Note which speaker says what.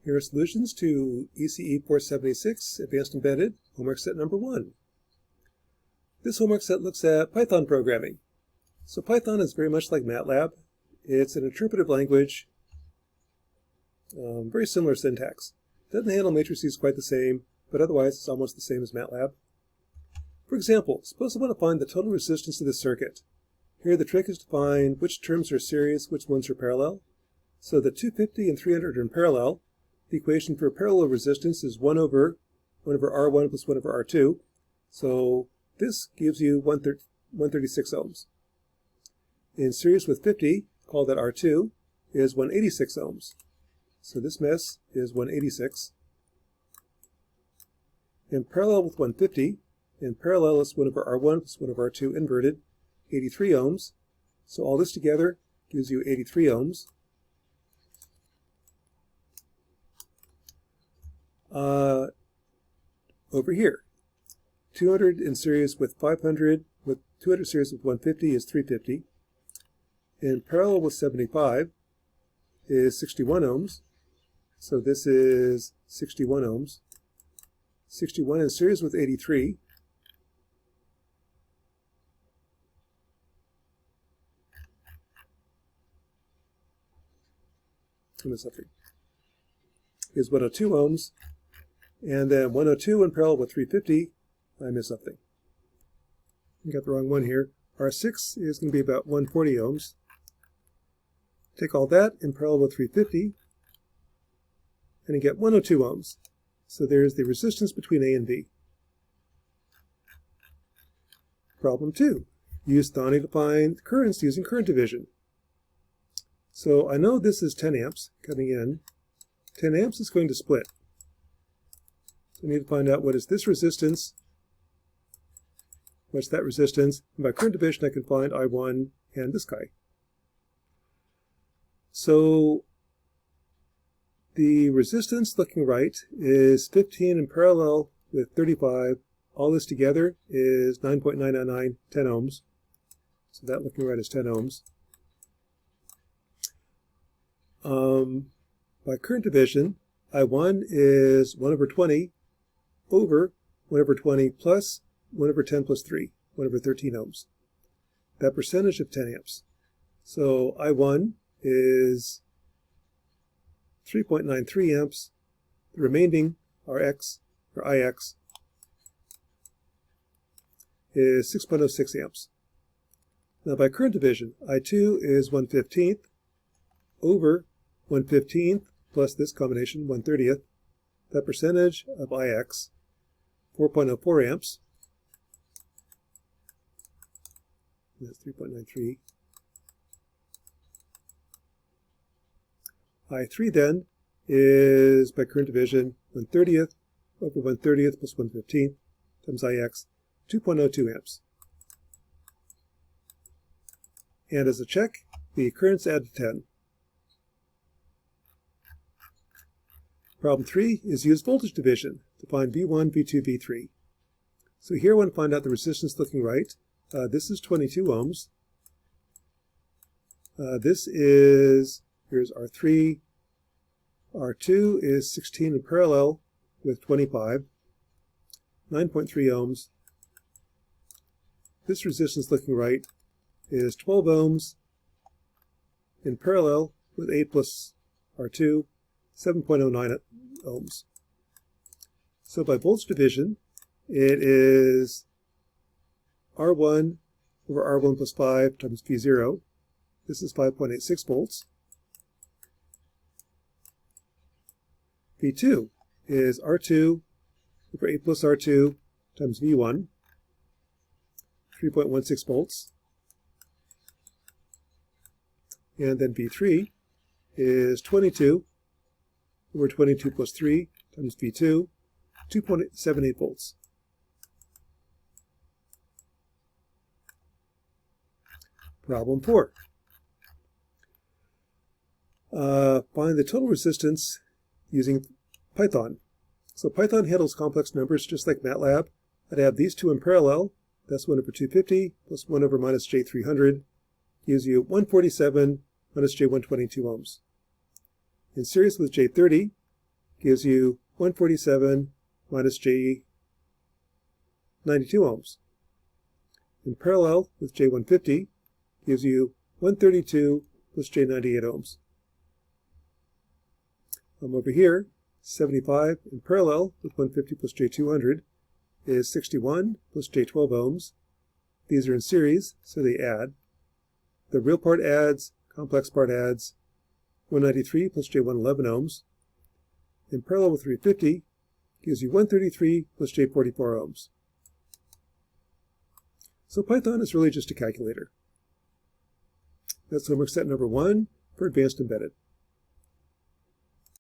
Speaker 1: Here are solutions to ECE 476 Advanced Embedded homework set number 1. This homework set looks at Python programming. So Python is very much like MATLAB. It's an interpretive language, very similar syntax. Doesn't handle matrices quite the same, but otherwise it's almost the same as MATLAB. For example, suppose I want to find the total resistance of this circuit. Here the trick is to find which terms are series, which ones are parallel. So the 250 and 300 are in parallel. The equation for parallel resistance is 1 over R1 plus 1 over R2. So this gives you 136 ohms. In series with 50, call that R2, is 186 ohms. So this mess is 186. In parallel with 150, in parallel is 1 over R1 plus 1 over R2 inverted, 83 ohms. So all this together gives you 83 ohms. Over here, 200 in series with 500, with 200 series with 150 is 350. In parallel with 75 is 61 ohms. So this is 61 ohms. 61 in series with 83. Is 102 ohms. And then 102 in parallel with 350, I missed something. I got the wrong one here. R6 is going to be about 140 ohms. Take all that in parallel with 350, and you get 102 ohms. So there's the resistance between A and B. Problem 2. Use Thani to find currents using current division. So I know this is 10 amps coming in. 10 amps is going to split. I need to find out what is this resistance, what's that resistance, and by current division I can find I1 and this guy. So the resistance looking right is 15 in parallel with 35. All this together is 9.999, 10 ohms. So that looking right is 10 ohms. By current division, I1 is 1 over 20 over 1 over 20 plus 1 over 10 plus 3, 1 over 13 ohms. That percentage of 10 amps. So I1 is 3.93 amps. The remaining Rx, or Ix, is 6.06 amps. Now by current division, I2 is 1/15th over 1/15th plus this combination, 1/30th. That percentage of Ix, 4.04 amps. That's 3.93. I3 then is, by current division, 1/30th over 1/30th plus 1/15th times Ix, 2.02 amps. And as a check, the currents add to 10. Problem 3 is use voltage division to find V1, V2, V3. So here I want to find out the resistance looking right. This is 22 ohms. This is, here's R3. R2 is 16 in parallel with 25. 9.3 ohms. This resistance looking right is 12 ohms in parallel with 8 plus R2, 7.09 ohms. So by voltage division, it is R1 over R1 plus 5 times V0. This is 5.86 volts. V2 is R2 over 8 plus R2 times V1, 3.16 volts. And then V3 is 22 over 22 plus 3 times V2, 2.78 volts. Problem 4. Find the total resistance using Python. So Python handles complex numbers just like MATLAB. I'd have these two in parallel. That's 1 over 250 plus 1 over minus J300 gives you 147 minus J122 ohms. In series with J30, gives you 147 minus J92 ohms. In parallel with J150 gives you 132 plus J98 ohms. Over here, 75 in parallel with 150 plus J200 is 61 plus J12 ohms. These are in series, so they add. The real part adds, complex part adds, 193 plus J111 ohms. In parallel with 350 gives you 133 plus J44 ohms. So Python is really just a calculator. That's homework set number 1 for Advanced Embedded.